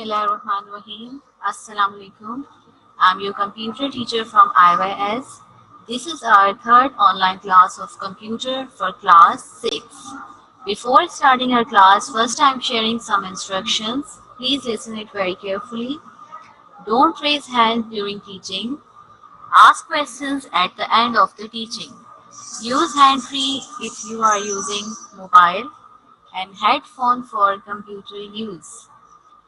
Bismillahirrahmanirrahim. Assalamu alaikum. I'm your computer teacher from IYS. This is our third online class of computer for class 6. Before starting our class, first I'm sharing some instructions. Please listen it very carefully. Don't raise hand during teaching. Ask questions at the end of the teaching. Use hand-free if you are using mobile and headphone for computer use.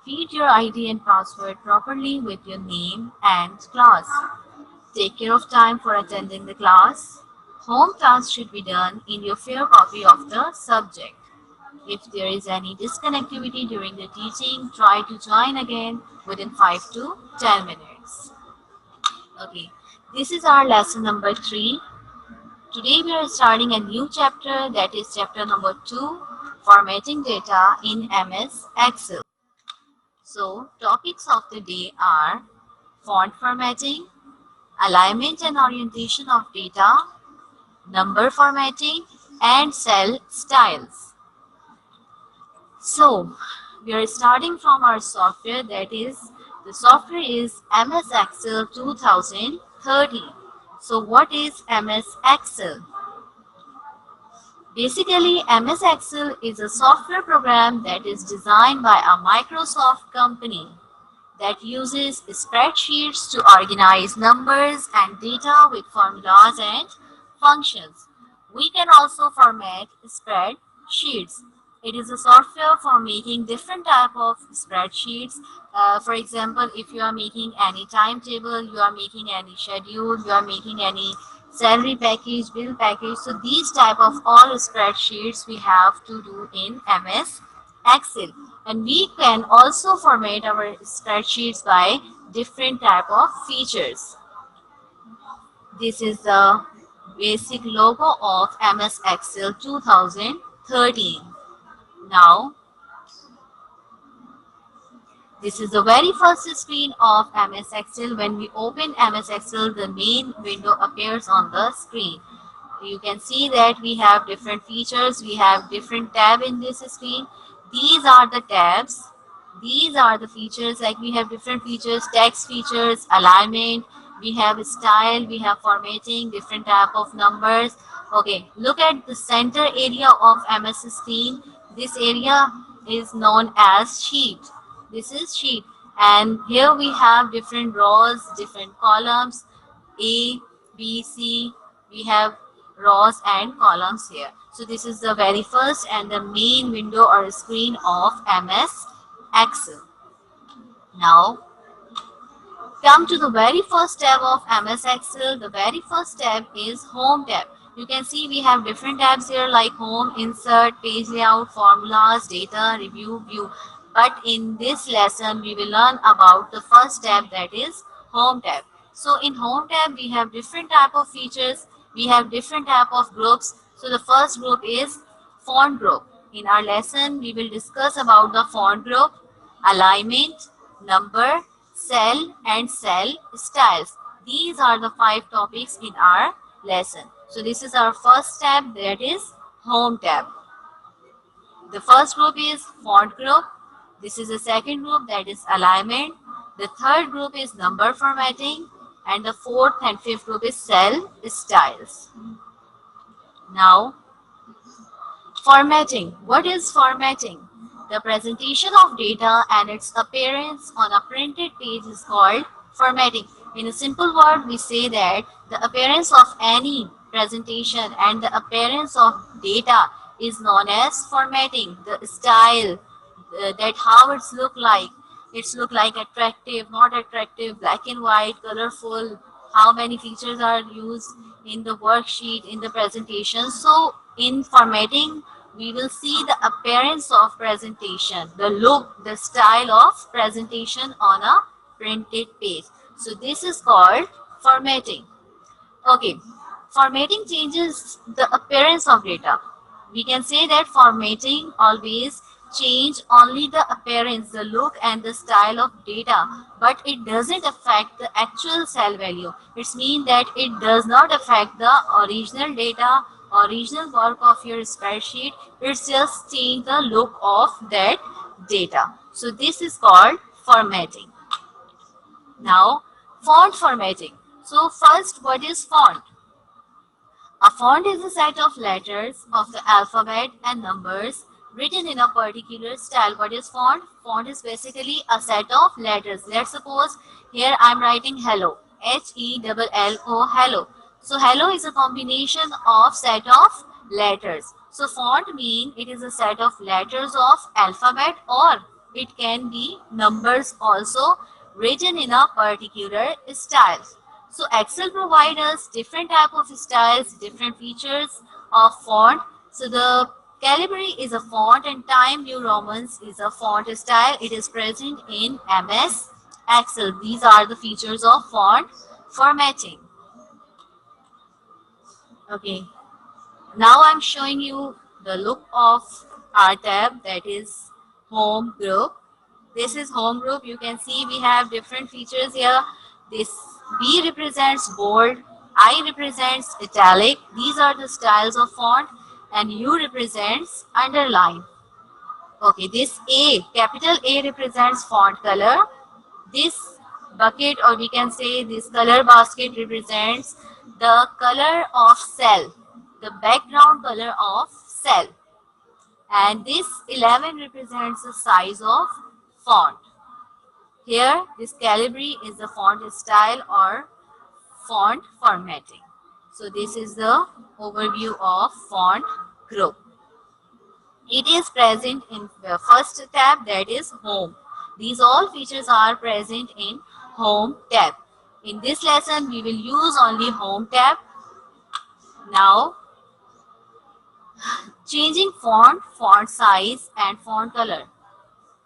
Feed your ID and password properly with your name and class. Take care of time for attending the class. Home task should be done in your fair copy of the subject. If there is any disconnectivity during the teaching, try to join again within 5 to 10 minutes. Okay, this is our lesson number 3. Today we are starting a new chapter, that is chapter number 2, formatting data in MS Excel. So, topics of the day are font formatting, alignment and orientation of data, number formatting, and cell styles. So, we are starting from our software, that is, the software is MS Excel 2013. So, what is MS Excel? Basically, MS Excel is a software program that is designed by a Microsoft company that uses spreadsheets to organize numbers and data with formulas and functions. We can also format spreadsheets. It is a software for making different type of spreadsheets. For example, if you are making any timetable, you are making any schedule, you are making any salary package, bill package. So these type of all spreadsheets we have to do in MS Excel. And we can also format our spreadsheets by different type of features. This is the basic logo of MS Excel 2013. Now, this is the very first screen of MS Excel. When we open MS Excel, the main window appears on the screen. You can see that we have different features. We have different tabs in this screen. These are the tabs. These are the features, like we have different features, text features, alignment, we have style, we have formatting, different type of numbers. Okay, look at the center area of MS screen. This area is known as sheet. This is sheet, and here we have different rows, different columns, A, B, C. We have rows and columns here. So this is the very first and the main window or screen of MS Excel. Now, come to the very first tab of MS Excel. The very first tab is Home tab. You can see we have different tabs here like Home, Insert, Page Layout, Formulas, Data, Review, View. But in this lesson, we will learn about the first tab, that is Home tab. So in Home tab, we have different type of features. We have different type of groups. So the first group is font group. In our lesson, we will discuss about the font group, alignment, number, cell, and cell styles. These are the 5 topics in our lesson. So this is our first tab, that is Home tab. The first group is font group. This is the second group, that is alignment. The third group is number formatting. And the fourth and fifth group is cell styles. Now, formatting. What is formatting? The presentation of data and its appearance on a printed page is called formatting. In a simple word, we say that the appearance of any presentation and the appearance of data is known as formatting. The style, that how it's look like. It's look like attractive, not attractive, black and white, colorful, how many features are used in the worksheet, in the presentation. So in formatting, we will see the appearance of presentation, the look, the style of presentation on a printed page. So this is called formatting. Okay, formatting changes the appearance of data. We can say that formatting always change only the appearance, the look and the style of data, but it doesn't affect the actual cell value. It means that it does not affect the original data, original work of your spreadsheet. It's just change the look of that data. So this is called formatting. Now, font formatting. So first, what is font? A font is a set of letters of the alphabet and numbers written in a particular style. What is font? Font is basically a set of letters. Let's suppose here I'm writing hello. Hello, hello. So hello is a combination of set of letters. So font means it is a set of letters of alphabet, or it can be numbers also written in a particular style. So Excel provides us different type of styles, different features of font. So the Calibri is a font and Time New Romans is a font style. It is present in MS Excel. These are the features of font formatting. Okay. Now I'm showing you the look of our tab, that is Home Group. This is Home Group. You can see we have different features here. This B represents bold, I represents italic. These are the styles of font, and U represents underline. Okay, this A, capital A represents font color. This bucket, or we can say this color basket, represents the color of cell, the background color of cell. And this 11 represents the size of font. Here, this Calibri is the font style or font formatting. So this is the overview of font group. It is present in the first tab, that is Home. These all features are present in Home tab. In this lesson, we will use only Home tab. Now, changing font, font size and font color.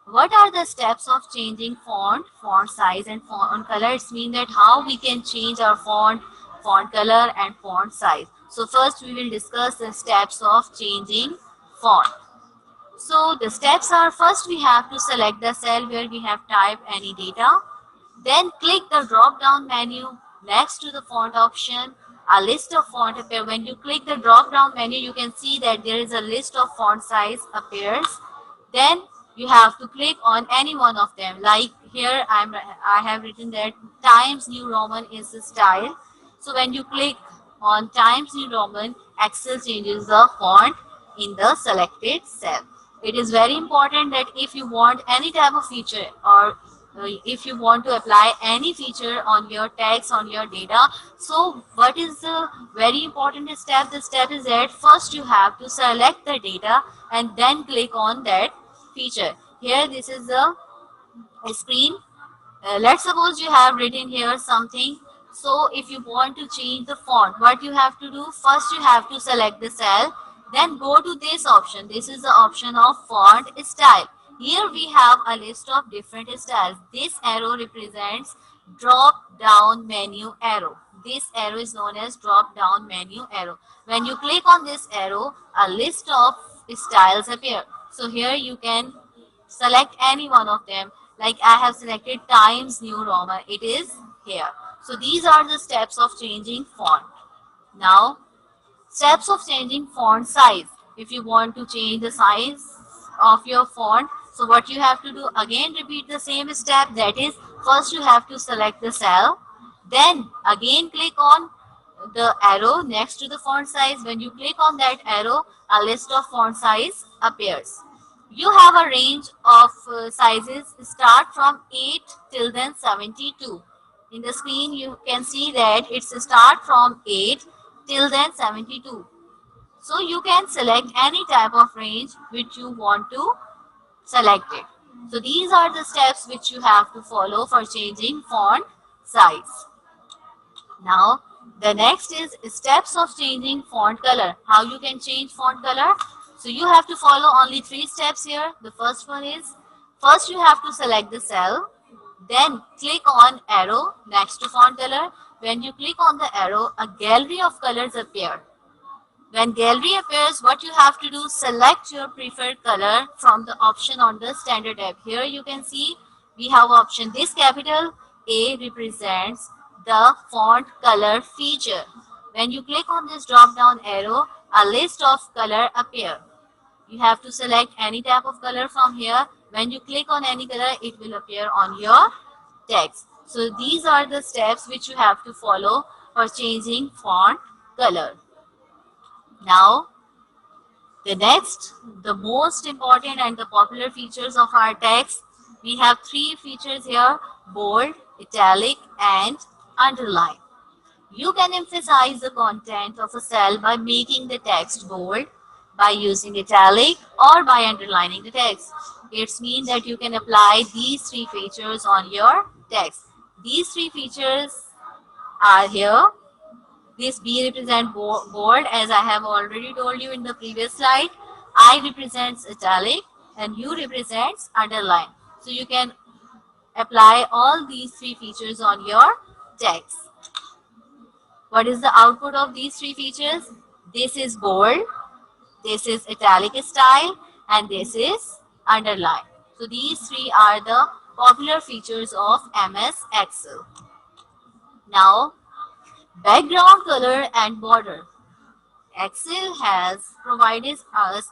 What are the steps of changing font, font size and font color? It means that how we can change our font, font color and font size. So first we will discuss the steps of changing font. So the steps are, first we have to select the cell where we have typed any data. Then click the drop down menu next to the font option. A list of font appears. When you click the drop down menu, you can see that there is a list of font size appears. Then you have to click on any one of them. Like here I have written that Times New Roman is the style. So when you click on Times New Roman, Excel changes the font in the selected cell. It is very important that if you want any type of feature, or if you want to apply any feature on your text, on your data, so what is the very important step? The step is that first you have to select the data and then click on that feature. Here this is the screen. Let's suppose you have written here something. So if you want to change the font, what you have to do? First you have to select the cell, then go to this option. This is the option of font style. Here we have a list of different styles. This arrow represents drop down menu arrow. This arrow is known as drop down menu arrow. When you click on this arrow, a list of styles appear. So here you can select any one of them. Like I have selected Times New Roman. It is here. So these are the steps of changing font. Now, steps of changing font size. If you want to change the size of your font, so what you have to do, again repeat the same step. That is, first you have to select the cell, then again click on the arrow next to the font size. When you click on that arrow, a list of font size appears. You have a range of sizes start from 8 till then 72. In the screen you can see that it's start from 8 till then 72. So you can select any type of range which you want to select it. So these are the steps which you have to follow for changing font size. Now the next is steps of changing font color. How you can change font color? So you have to follow only 3 steps here. The first one is, first you have to select the cell, then click on arrow next to font color. When you click on the arrow, a gallery of colors appear. When gallery appears, what you have to do, select your preferred color from the option on the standard tab. Here you can see we have option. This capital A represents the font color feature. When you click on this drop down arrow, a list of color appear. You have to select any type of color from here. When you click on any color, it will appear on your text. So these are the steps which you have to follow for changing font color. Now, the next, the most important and the popular features of our text, we have three features here: bold, italic, and underline. You can emphasize the content of a cell by making the text bold, by using italic, or by underlining the text. It means that you can apply these three features on your text. These three features are here. This B represents bold, as I have already told you in the previous slide. I represents italic and U represents underline. So you can apply all these three features on your text. What is the output of these three features? This is bold, this is italic style, and this is underline. So these three are the popular features of MS Excel. Now, background color and border. Excel has provided us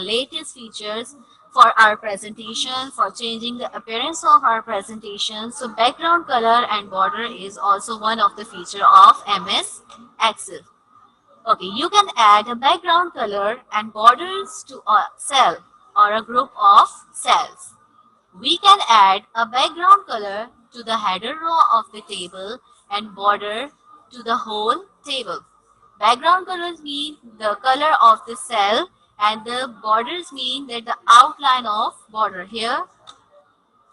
latest features for our presentation, for changing the appearance of our presentation. So background color and border is also one of the feature of MS Excel. Okay, you can add a background color and borders to a cell or a group of cells. We can add a background color to the header row of the table and border to the whole table. Background colors mean the color of the cell and the borders mean that the outline of border. Here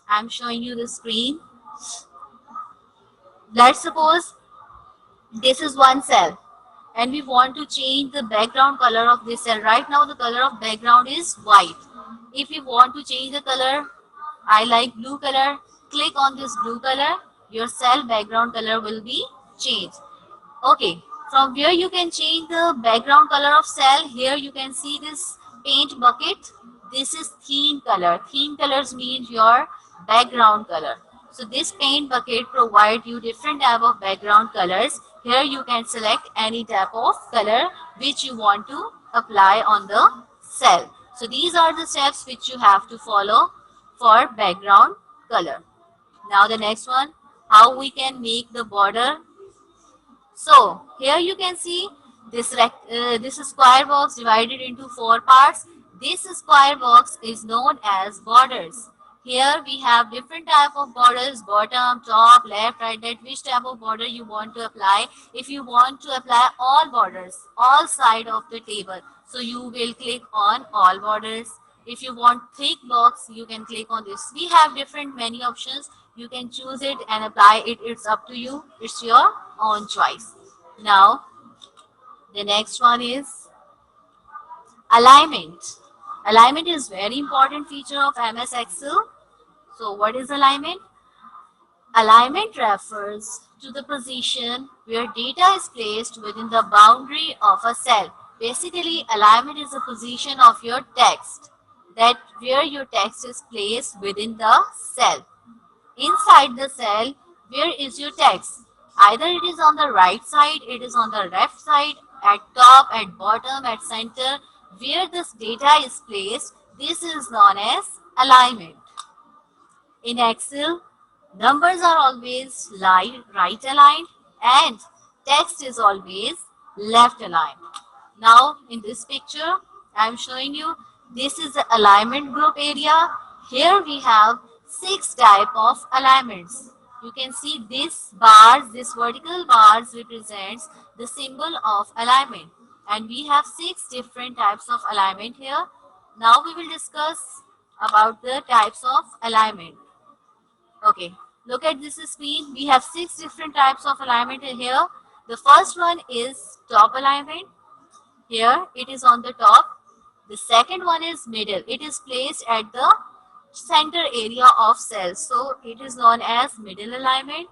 I am showing you the screen. Let's suppose this is one cell and we want to change the background color of this cell. Right now the color of background is white. If you want to change the color, I like blue color, click on this blue color, your cell background color will be changed. Okay, from where you can change the background color of cell, here you can see this paint bucket. This is theme color. Theme colors means your background color. So this paint bucket provides you different type of background colors. Here you can select any type of color which you want to apply on the cell. So these are the steps which you have to follow for background color. Now the next one, how we can make the border. So here you can see this square box divided into four parts. This square box is known as borders. Here we have different type of borders: bottom, top, left, right. That which type of border you want to apply. If you want to apply all borders, all side of the table, so you will click on all borders. If you want thick box, you can click on this. We have different many options. You can choose it and apply it. It's up to you. It's your own choice. Now, the next one is alignment. Alignment is very important feature of MS Excel. So what is alignment? Alignment refers to the position where data is placed within the boundary of a cell. Basically, alignment is the position of your text, that where your text is placed within the cell. Inside the cell, where is your text? Either it is on the right side, it is on the left side, at top, at bottom, at center. Where this data is placed, this is known as alignment. In Excel, numbers are always right aligned and text is always left aligned. Now in this picture, I am showing you this is the alignment group area. Here we have 6 type of alignments. You can see this vertical bars represents the symbol of alignment. And we have 6 different types of alignment here. Now we will discuss about the types of alignment. Okay, look at this screen. We have 6 different types of alignment here. The first one is top alignment. Here it is on the top. The second one is middle. It is placed at the center area of cells. So it is known as middle alignment.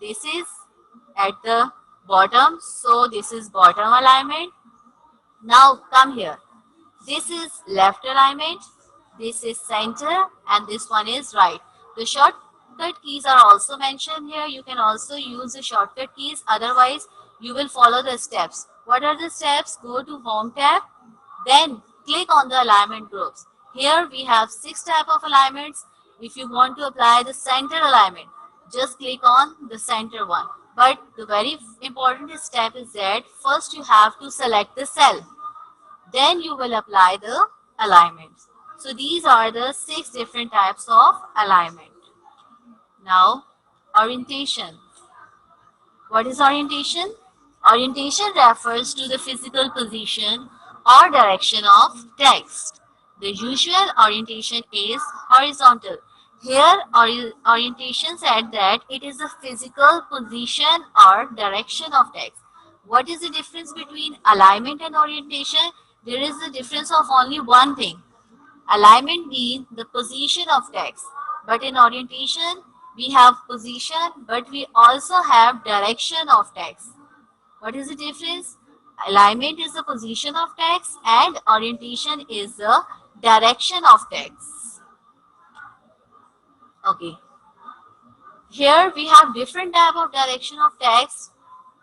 This is at the bottom. So this is bottom alignment. Now come here. This is left alignment. This is center and this one is right. The shortcut keys are also mentioned here. You can also use the shortcut keys. Otherwise, you will follow the steps. What are the steps? Go to Home tab. Then click on the alignment groups. Here we have 6 type of alignments. If you want to apply the center alignment, just click on the center one. But the very important step is that first you have to select the cell. Then you will apply the alignments. So these are the 6 different types of alignment. Now, orientation. What is orientation? Orientation refers to the physical position or direction of text. The usual orientation is horizontal. Here, orientation said that it is the physical position or direction of text. What is the difference between alignment and orientation? There is a difference of only one thing. Alignment means the position of text, but in orientation, we have position, but we also have direction of text. What is the difference? Alignment is the position of text and orientation is the direction of text. Okay. Here we have different type of direction of text.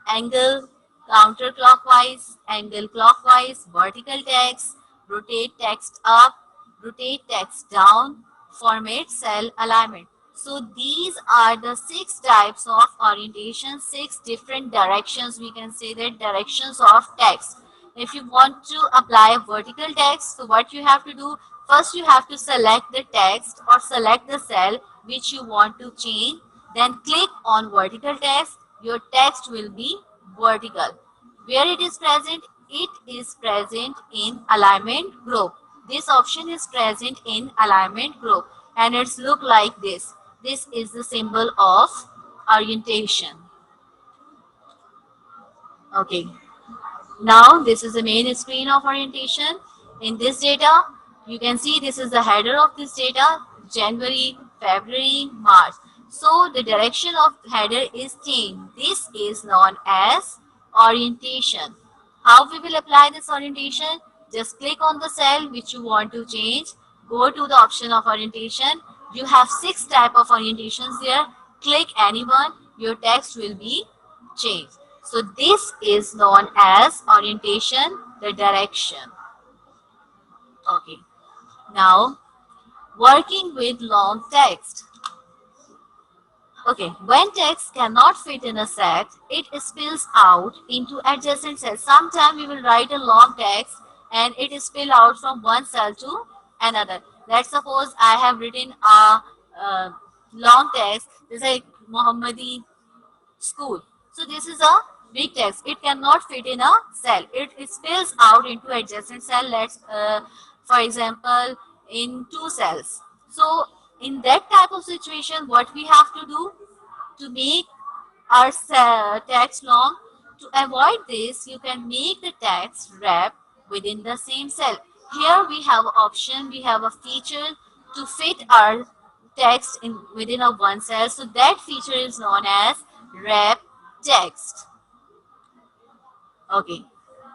Angle counterclockwise, angle clockwise, vertical text, rotate text up, rotate text down, format cell alignment. So these are the 6 types of orientation, 6 different directions. We can say that directions of text. If you want to apply a vertical text, so what you have to do, first you have to select the text or select the cell which you want to change. Then click on vertical text. Your text will be vertical. Where it is present? It is present in alignment group. This option is present in alignment group and it's look like this. This is the symbol of orientation. Okay. Now this is the main screen of orientation. In this data, you can see this is the header of this data, January, February, March. So the direction of header is changed. This is known as orientation. How we will apply this orientation? Just click on the cell which you want to change. Go to the option of orientation. You have 6 type of orientations here. Click any one. Your text will be changed. So this is known as orientation, the direction. Okay. Now, working with long text. Okay, when text cannot fit in a set, it spills out into adjacent cells. Sometimes we will write a long text and it spill out from one cell to another. Let's suppose I have written a long text. This is like Muhammadi school. So this is a big text. It cannot fit in a cell. It spills out into adjacent cell. Let's, for example, in 2 cells. So in that type of situation, what we have to do to make our text long, to avoid this, you can make the text wrap within the same cell. Here we have an option, we have a feature to fit our text in within a one cell. So that feature is known as wrap text. Okay.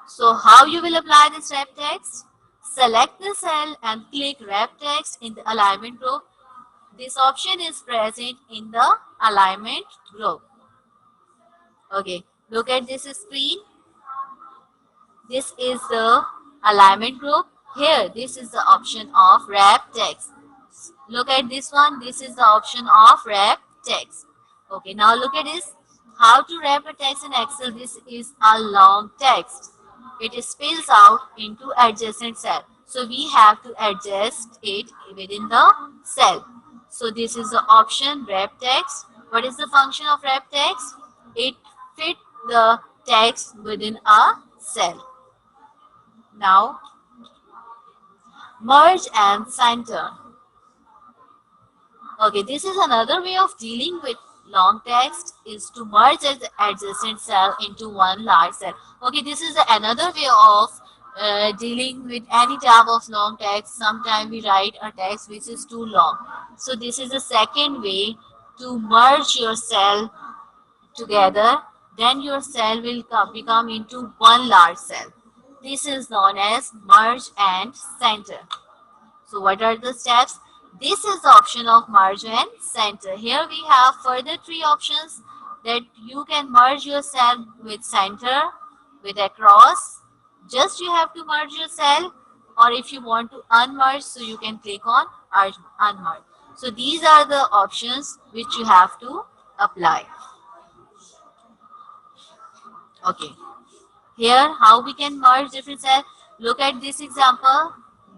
So how you will apply this wrap text? Select the cell and click wrap text in the alignment group. This option is present in the alignment group. Okay, look at this screen. This is the alignment group. Here, this is the option of wrap text. Look at this one. This is the option of wrap text. Okay, now look at this. How to wrap a text in Excel. This is a long text. It spills out into adjacent cell. So we have to adjust it within the cell. So this is the option wrap text. What is the function of wrap text? It fits the text within a cell. Now, merge and center. Okay, this is another way of dealing with long text is to merge the adjacent cell into one large cell. Okay, this is another way of dealing with any type of long text. Sometimes we write a text which is too long. So this is the second way to merge your cell together. Then your cell will become into one large cell. This is known as merge and center. So what are the steps? This is the option of merge and center. Here we have further 3 options that you can merge your cell with center, with across. Just you have to merge your cell or if you want to unmerge, so you can click on unmerge. So these are the options which you have to apply. Okay. Here, how we can merge different cells. Look at this example.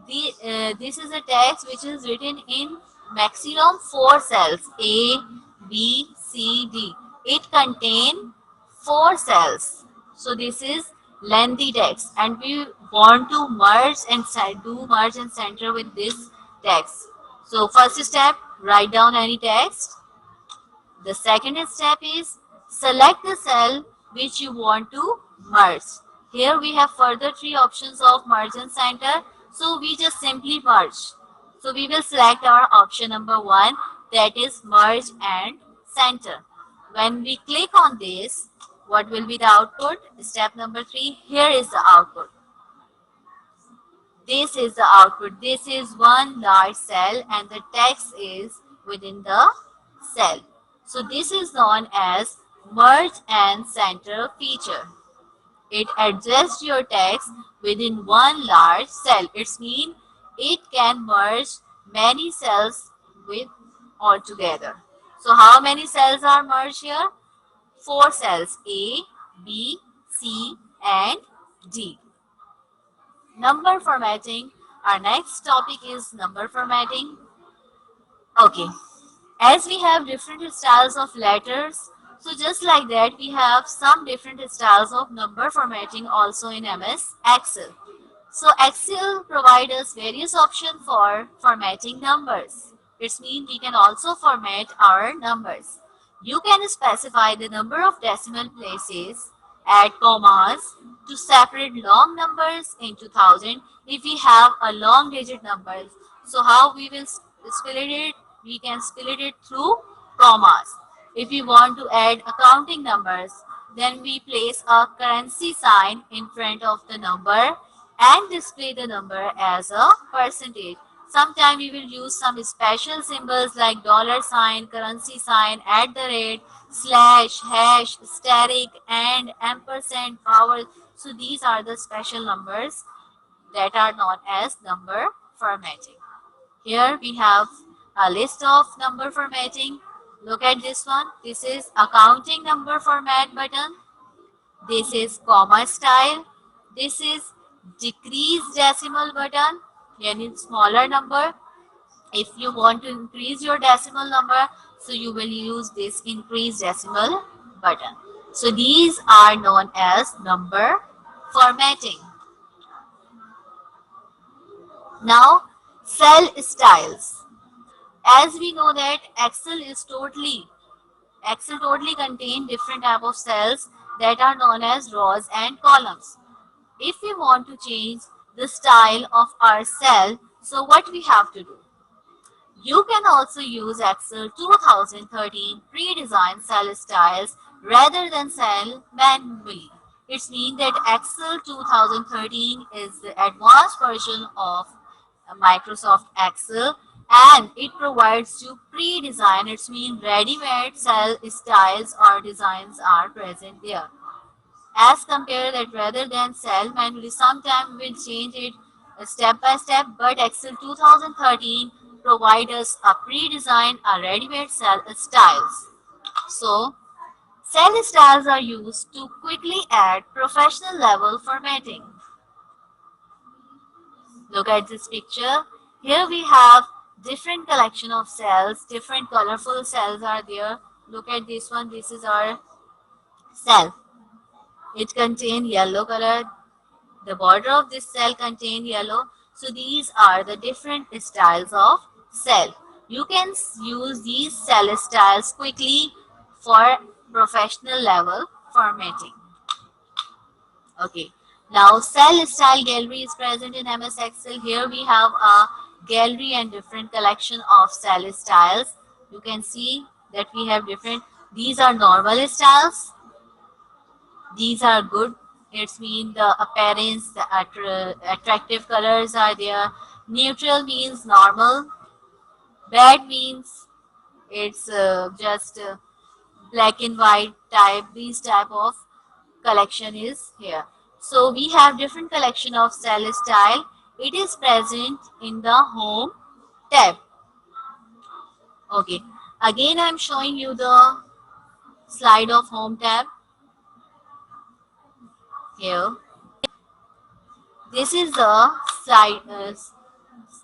This is a text which is written in maximum 4 cells, A, B, C, D. It contains 4 cells. So this is lengthy text, and we want to merge and do merge and center with this text. So first step, write down any text. The second step is select the cell which you want to merge. Here we have further 3 options of merge and center. So we just simply merge. So we will select our option number 1, that is merge and center. When we click on this, what will be the output? Step number 3, here is the output. This is the output. This is one large cell and the text is within the cell. So this is known as merge and center feature. It adjusts your text within one large cell. It means it can merge many cells with all together. So how many cells are merged here? 4 cells, A, B, C and D. Number formatting. Our next topic is number formatting. Okay. As we have different styles of letters, so just like that, we have some different styles of number formatting also in MS Excel. So Excel provides us various options for formatting numbers. It means we can also format our numbers. You can specify the number of decimal places, add commas to separate long numbers into thousand if we have a long digit numbers. So how we will split it? We can split it through commas. If we want to add accounting numbers, then we place a currency sign in front of the number and display the number as a percentage. Sometimes we will use some special symbols like dollar sign, currency sign, at the rate, slash, hash, asterisk, and ampersand, power. So these are the special numbers that are known as number formatting. Here we have a list of number formatting. Look at this one. This is accounting number format button. This is comma style. This is decrease decimal button. Yani smaller number. If you want to increase your decimal number, so you will use this increase decimal button. So these are known as number formatting. Now, cell styles. As we know that Excel totally contain different type of cells that are known as rows and columns. If we want to change the style of our cell, so what we have to do? You can also use Excel 2013 pre-designed cell styles rather than cell manually. It means that Excel 2013 is the advanced version of Microsoft Excel and it provides you pre-design. It means ready-made cell styles or designs are present there. As compared that rather than cell manually, sometimes we will change it step by step, but Excel 2013 provide us a pre-designed, a ready-made cell styles. So cell styles are used to quickly add professional level formatting. Look at this picture. Here we have different collection of cells, different colorful cells are there. Look at this one. This is our cell. It contains yellow color. The border of this cell contains yellow. So these are the different styles of cell. You can use these cell styles quickly for professional level formatting. Okay. Now cell style gallery is present in MS Excel. Here we have a gallery and different collection of cell styles. You can see that we have different. These are normal styles. These are good. It's mean the appearance, the attractive colors are there. Neutral means normal. Bad means it's just black and white type. These type of collection is here. So we have different collection of cell style. It is present in the Home tab. Okay. Again, I'm showing you the slide of Home tab here. This is the slide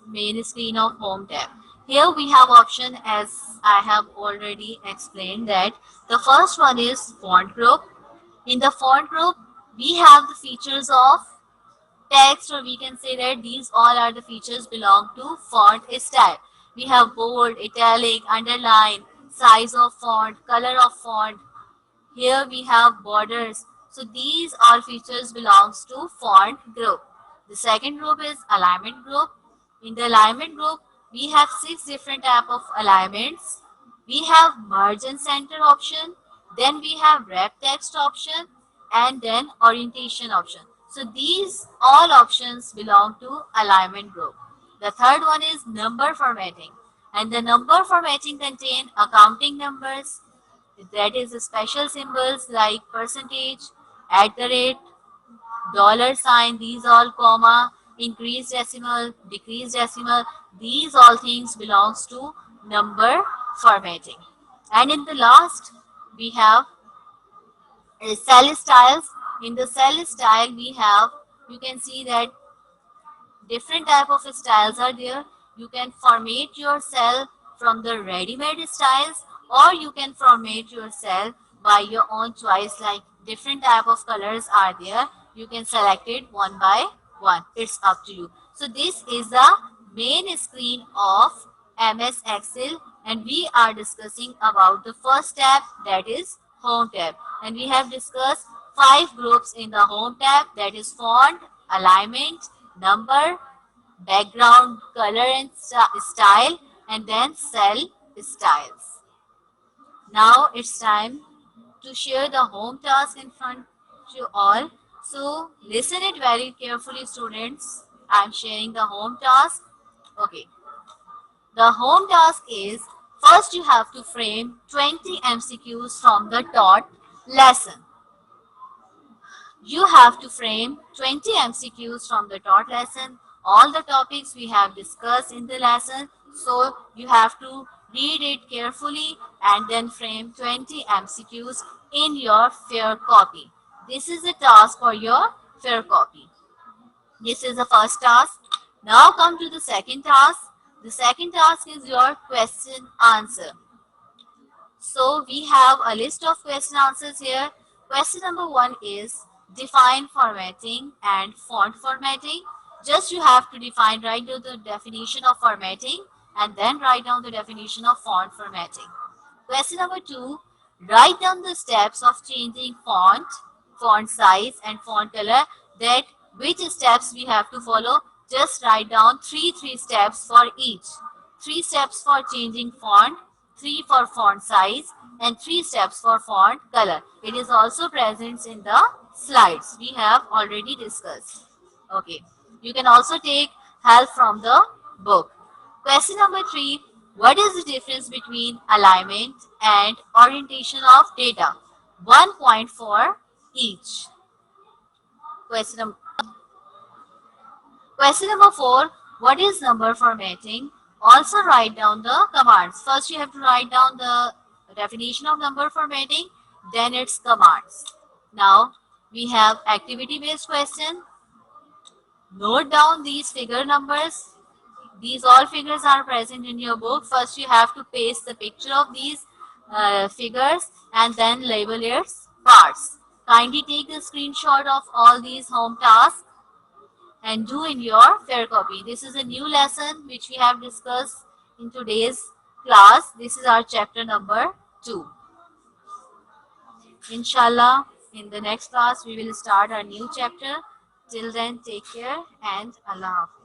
main screen of Home tab. Here we have option, as I have already explained, that the first one is font group. In the font group, we have the features of text, or we can say that these all are the features belong to font style. We have bold, italic, underline, size of font, color of font. Here we have borders. So these all features belongs to font group. The second group is alignment group. In the alignment group, we have 6 different type of alignments. We have merge and center option, then we have wrap text option, and then orientation option. So these all options belong to alignment group. The third one is number formatting, and the number formatting contain accounting numbers, that is special symbols like percentage, at the rate, dollar sign, these all comma, increased decimal, decreased decimal, these all things belongs to number formatting. And in the last, we have cell styles. In the cell style, we have, you can see that different type of styles are there. You can format your cell from the ready-made styles, or you can format your cell by your own choice, like different type of colors are there. You can select it one by one, it's up to you. So this is the main screen of MS Excel, and we are discussing about the first tab, that is Home tab, and we have discussed 5 groups in the Home tab, that is font, alignment, number, background color and style, and then cell styles. Now it's time to share the home task in front of you all. So listen it very carefully, students. I'm sharing the home task. Okay. The home task is, first you have to frame 20 MCQs from the taught lesson. You have to frame 20 MCQs from the taught lesson. All the topics we have discussed in the lesson. So you have to read it carefully and then frame 20 MCQs in your fair copy. This is a task for your fair copy. This is the first task. Now come to the second task. The second task is your question answer. So we have a list of question answers here. Question number 1 is define formatting and font formatting. Just you have to define, write down the definition of formatting and then write down the definition of font formatting. Question number 2, write down the steps of changing font, font size and font color, that which steps we have to follow. Just write down three steps for each. 3 steps for changing font, 3 for font size, and 3 steps for font color. It is also present in the slides we have already discussed. Okay. You can also take help from the book. Question number 3. What is the difference between alignment and orientation of data? 1 point for each. Question, Question number 4. What is number formatting? Also write down the commands. First you have to write down the definition of number formatting, then its commands. Now we have activity based question. Note down these figure numbers. These all figures are present in your book. First you have to paste the picture of these figures and then label its parts. Kindly take a screenshot of all these home tasks and do in your fair copy. This is a new lesson which we have discussed in today's class. This is our chapter number 2. Inshallah, in the next class we will start our new chapter. Till then, take care and Allah Hafiz.